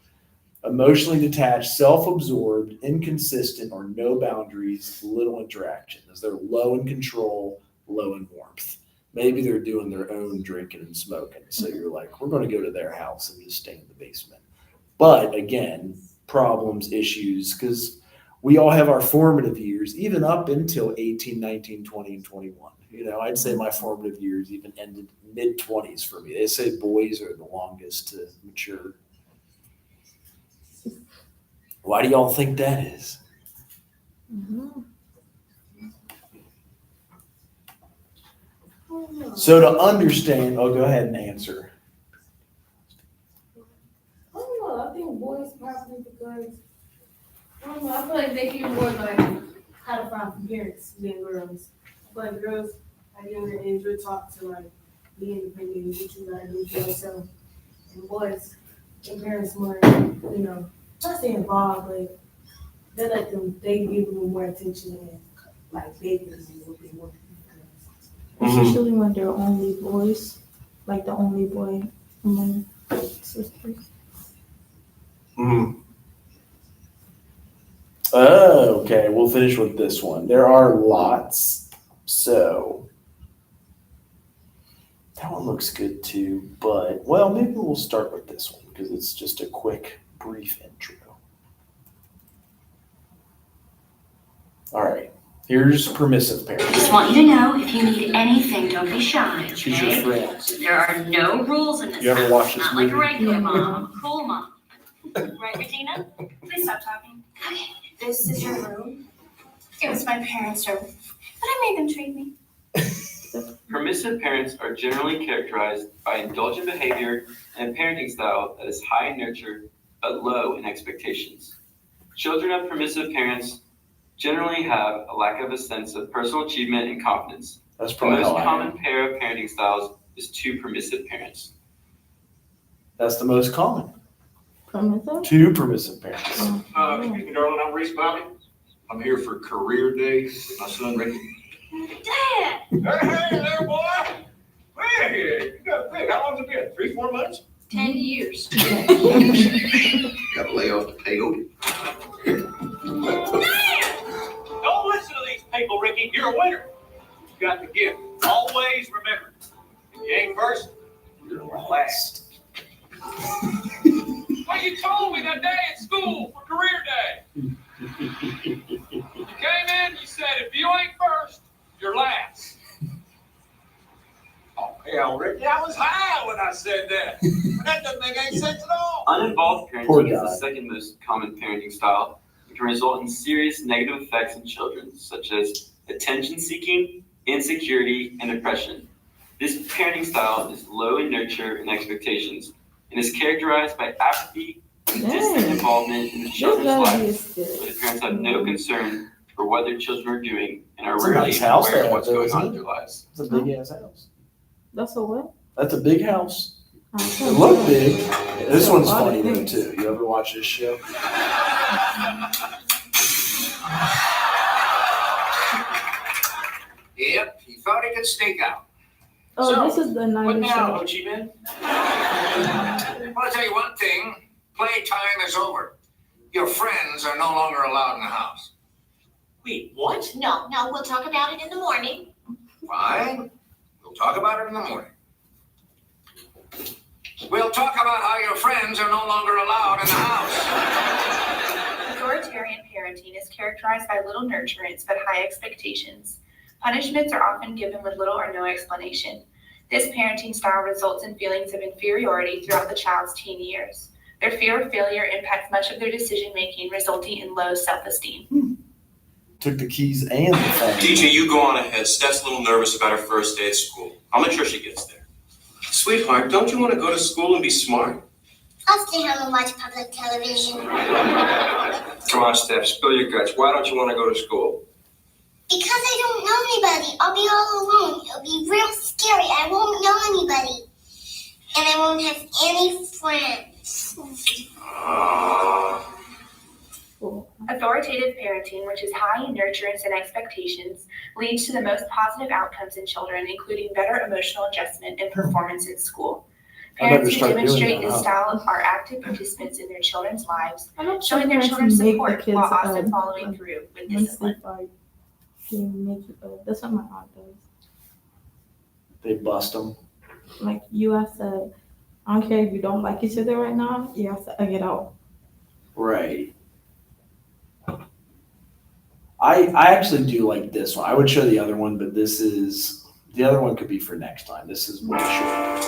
Emotionally detached, self-absorbed, inconsistent, or no boundaries, little interaction. As they're low in control, low in warmth. Maybe they're doing their own drinking and smoking. So you're like, we're going to go to their house and just stay in the basement. But again, problems, issues, because we all have our formative years, even up until 18, 19, 20, and 21. I'd say my formative years even ended mid-20s for me. They say boys are the longest to mature. Why do y'all think that is? So to understand, go ahead and answer. I don't know. I think boys probably because I don't know. I feel like they hear more like how to find from parents than girls. I feel like girls at younger age were taught to like be independent and what you gotta do for yourself. And boys, their parents more, not saying involved, but they give them more attention and like babies and what they want. It's usually when they're only boys, like the only boy among sisters. Okay, we'll finish with this one. There are lots, so that one looks good too, but maybe we'll start with this one because it's just a quick, brief intro. All right, here's permissive parents. Just want you to know, if you need anything, don't be shy, She's your okay? friend. There are no rules in this You ever house. watch this Not like a movie? regular mom, cool mom. Right, Regina? Please stop talking. Okay, this is your room. It was my parents' room, but I made them treat me. Permissive parents are generally characterized by indulgent behavior and a parenting style that is high in nurture but low in expectations. Children of permissive parents generally have a lack of a sense of personal achievement and confidence. That's The probably most how I common am. pair of parenting styles is two permissive parents. That's the most common. Permissive? Two permissive parents. Excuse me, darling, I'm Reese Bobby. I'm here for career day with my son Ricky. Dad! Hey there, boy! Hey, you got a pig. How long's it been? 3-4 months? 10 years. Got to lay off the peyote. Don't listen to these people, Ricky. You're a winner. You got the gift. Always remember, if you ain't first, you're last. Well, you told me that day at school for career day. You came in, you said, if you ain't first, you're last. Oh, hell, Ricky, I was high when I said that. That doesn't make any sense at all. Uninvolved Poor parenting is guy. the second most common parenting style. It can result in serious negative effects in children, such as attention seeking, insecurity, and depression. This parenting style is low in nurture and expectations and is characterized by apathy and distant involvement in the children's lives, where the parents have no concern for what their children are doing and are It's a rarely nice even house aware they of what's have, though, going on in isn't their it? lives. It's a big ass house. That's a what? That's a big house. Oh, It looked big. This one's a lot of funny though things. too. You ever watch this show? Yep, he thought he could sneak out. Oh, So, this is the What 90s now, show. Ochi Man? I want to tell you one thing. Playtime is over. Your friends are no longer allowed in the house. Wait, what? No, we'll talk about it in the morning. Fine. We'll talk about it in the morning. We'll talk about how your friends are no longer allowed in the house. Authoritarian parenting is characterized by little nurturance but high expectations. Punishments are often given with little or no explanation. This parenting style results in feelings of inferiority throughout the child's teen years. Their fear of failure impacts much of their decision-making, resulting in low self-esteem. Took the keys and the phone. DJ, you go on ahead. Steph's a little nervous about her first day at school. I'll make sure she gets there. Sweetheart, don't you want to go to school and be smart? I'll stay home and watch public television. Come on, Steph, spill your guts. Why don't you want to go to school? Because I don't know anybody. I'll be all alone. It'll be real scary. I won't know anybody. And I won't have any friends. Authoritative parenting, which is high in nurturance and expectations, leads to the most positive outcomes in children, including better emotional adjustment and performance in school. I better Parents who start doing demonstrate that, this huh? style are active participants in their children's lives, I don't showing think their parents children make the support kids, while also following like, through with once discipline. they fight, they make it, that's what my aunt does. They bust them. Like, you have to, I don't care if you don't like each other right now, you have to get out. Right. I actually do like this one. I would show the other one, but the other one could be for next time. This is way short.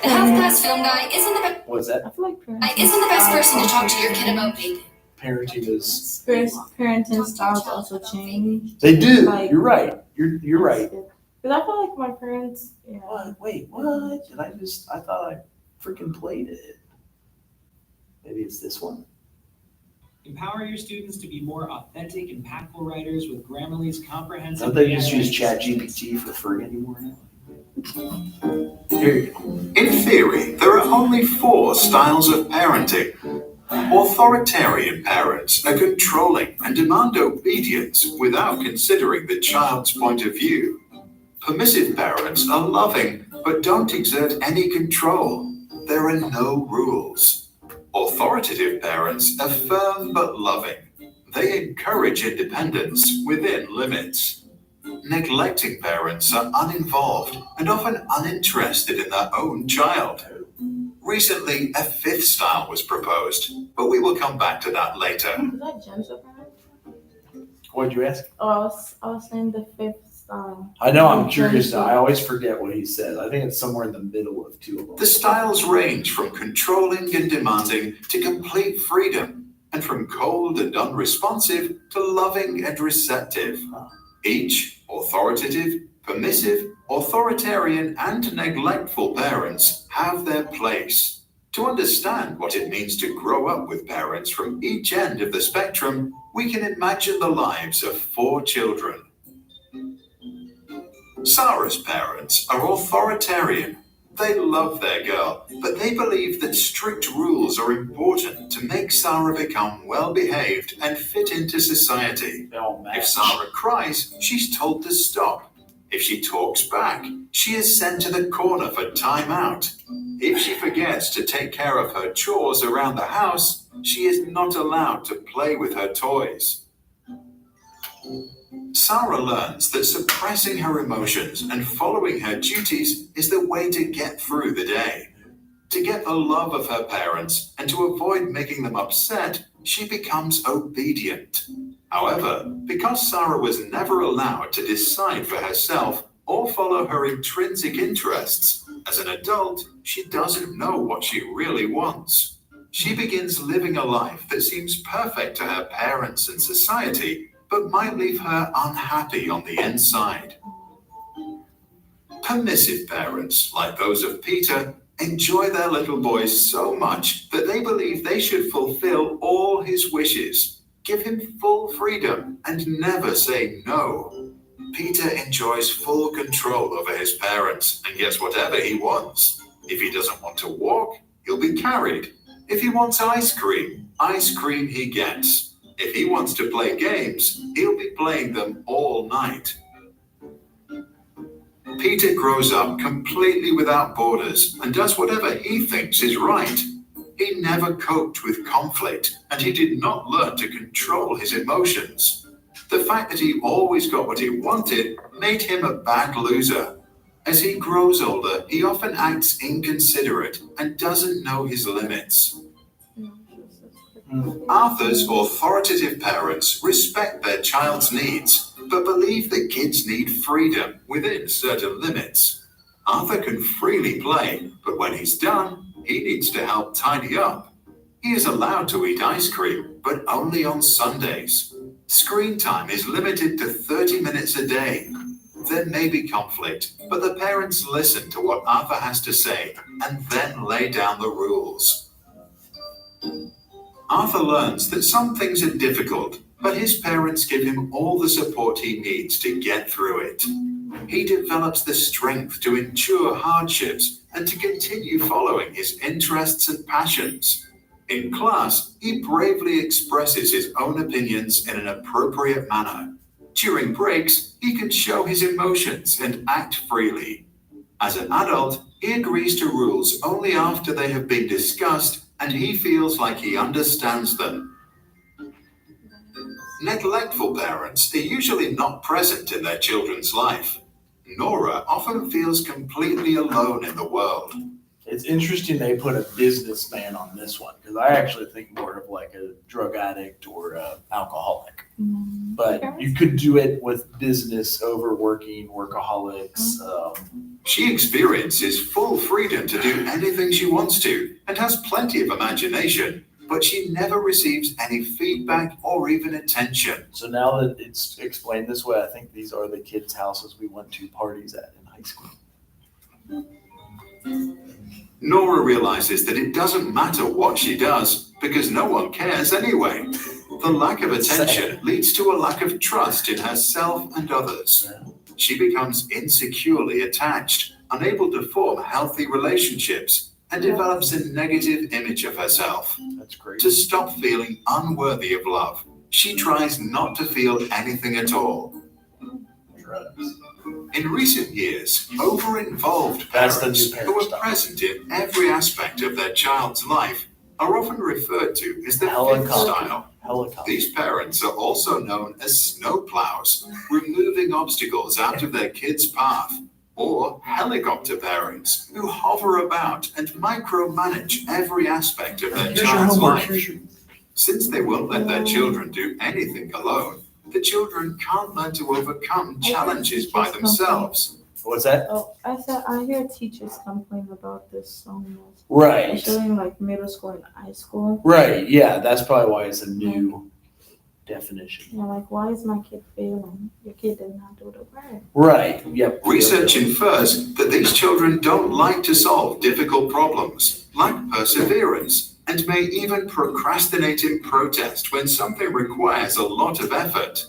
The health class film guy isn't the best. What's that? I feel like Isn't the best person to talk to your kid about vaping. Parenting is. Parenting styles also change. They do. Like, You're right. You're right. Because I feel like my parents, yeah. What? Wait, what? Did I thought I freaking played it. Maybe it's this one. Empower your students to be more authentic, impactful writers with Grammarly's comprehensive. Don't they just use ChatGPT for free anymore now? Here you go. In theory, there are only 4 styles of parenting. Authoritarian parents are controlling and demand obedience without considering the child's point of view. Permissive parents are loving but don't exert any control. There are no rules. Authoritative parents are firm but loving. They encourage independence within limits. Neglecting parents are uninvolved and often uninterested in their own child. Recently, a 5th style was proposed, but we will come back to that later. Is that gender parent? What'd you ask? Oh, I was saying the 5th style. I know, I'm curious now. I always forget what he says. I think it's somewhere in the middle of 2 of them. The styles range from controlling and demanding to complete freedom, and from cold and unresponsive to loving and receptive. Each authoritative, permissive, authoritarian, and neglectful parents have their place. To understand what it means to grow up with parents from each end of the spectrum, we can imagine the lives of 4 children. Sarah's parents are authoritarian. They love their girl, but they believe that strict rules are important to make Sarah become well-behaved and fit into society. If Sarah cries, she's told to stop. If she talks back, she is sent to the corner for time out. If she forgets to take care of her chores around the house, she is not allowed to play with her toys. Sarah learns that suppressing her emotions and following her duties is the way to get through the day. To get the love of her parents and to avoid making them upset, she becomes obedient. However, because Sarah was never allowed to decide for herself or follow her intrinsic interests, as an adult, she doesn't know what she really wants. She begins living a life that seems perfect to her parents and society, but might leave her unhappy on the inside. Permissive parents, like those of Peter, enjoy their little boy so much that they believe they should fulfill all his wishes, give him full freedom, and never say no. Peter enjoys full control over his parents and gets whatever he wants. If he doesn't want to walk, he'll be carried. If he wants ice cream he gets. If he wants to play games, he'll be playing them all night. Peter grows up completely without borders and does whatever he thinks is right. He never coped with conflict, and he did not learn to control his emotions. The fact that he always got what he wanted made him a bad loser. As he grows older, he often acts inconsiderate and doesn't know his limits. Arthur's authoritative parents respect their child's needs, but believe that kids need freedom within certain limits. Arthur can freely play, but when he's done, he needs to help tidy up. He is allowed to eat ice cream, but only on Sundays. Screen time is limited to 30 minutes a day. There may be conflict, but the parents listen to what Arthur has to say and then lay down the rules. Arthur learns that some things are difficult, but his parents give him all the support he needs to get through it. He develops the strength to endure hardships and to continue following his interests and passions. In class, he bravely expresses his own opinions in an appropriate manner. During breaks, he can show his emotions and act freely. As an adult, he agrees to rules only after they have been discussed and he feels like he understands them. Neglectful parents are usually not present in their children's life. Nora often feels completely alone in the world. It's interesting they put a businessman on this one, because I actually think more of like a drug addict or a alcoholic. But you could do it with business, overworking, workaholics. She experiences full freedom to do anything she wants to and has plenty of imagination, but she never receives any feedback or even attention. So now that it's explained this way, I think these are the kids' houses we went to parties at in high school. Nora realizes that it doesn't matter what she does because no one cares anyway. The lack of attention leads to a lack of trust in herself and others. She becomes insecurely attached, unable to form healthy relationships, and develops a negative image of herself. That's great. To stop feeling unworthy of love, she tries not to feel anything at all. Drugs. In recent years, over-involved parents who are present in every aspect of their child's life are often referred to as the fifth style. These parents are also known as snowplows, removing obstacles out of their kids' path, or helicopter parents who hover about and micromanage every aspect of their child's life. Since they won't let their children do anything alone, the children can't learn to overcome challenges by themselves. What's that? Oh, I said I hear teachers complain about this so much. Right. Especially in like middle school and high school. Right, yeah, that's probably why it's a new definition. Yeah, like why is my kid failing? Your kid did not do the work. Right, yep. Research infers that these children don't like to solve difficult problems, lack perseverance, and may even procrastinate in protest when something requires a lot of effort.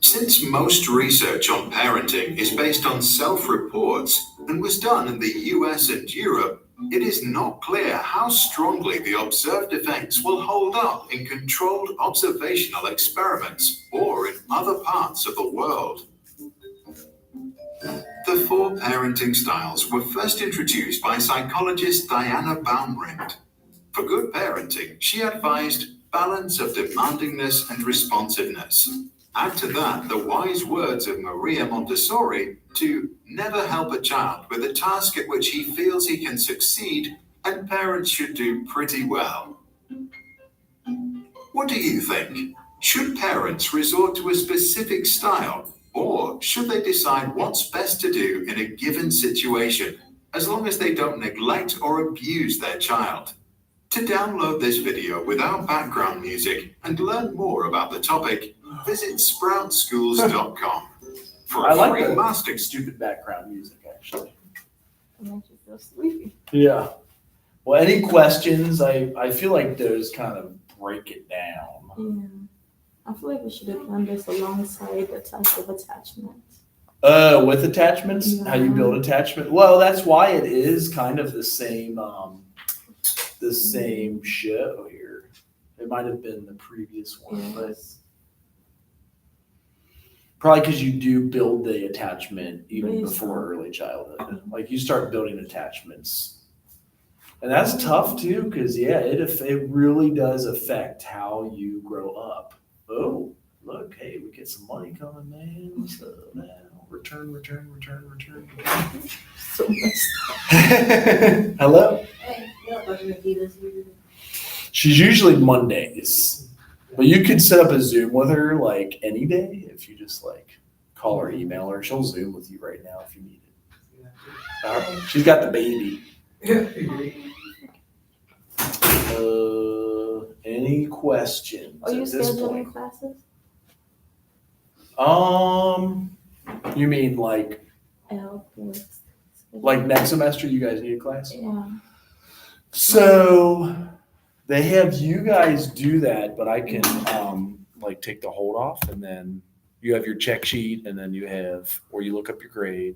Since most research on parenting is based on self-reports and was done in the US and Europe, it is not clear how strongly the observed effects will hold up in controlled observational experiments or in other parts of the world. The 4 parenting styles were first introduced by psychologist Diana Baumrind. For good parenting, she advised balance of demandingness and responsiveness. Add to that the wise words of Maria Montessori to never help a child with a task at which he feels he can succeed, and parents should do pretty well. What do you think? Should parents resort to a specific style, or should they decide what's best to do in a given situation as long as they don't neglect or abuse their child. To download this video without background music and learn more about the topic, visit sproutschools.com for I a like free the master. stupid background music, actually. It makes you feel sleepy. Yeah. Well, any questions? I feel like those kind of break it down. Yeah. I feel like we should have done this alongside the type of attachment. With attachments, how you build attachment. Well, that's why it is kind of the same show here. It might have been the previous one, but probably because you do build the attachment even before early childhood. Like you start building attachments. And that's tough too, because it really does affect how you grow up. Oh, look, hey, we get some money coming, man. So now return. So much. Hello? Hey, you know, Nikita's here. She's usually Mondays, but you could set up a Zoom with her like any day if you just like call her, email her. She'll Zoom with you right now if you need it. She's got the baby. Any questions? Are you at this scheduling point? classes? You mean like next semester you guys need a class? Yeah. So they have you guys do that, but I can like take the hold off and then you have your check sheet and then you have where you look up your grades.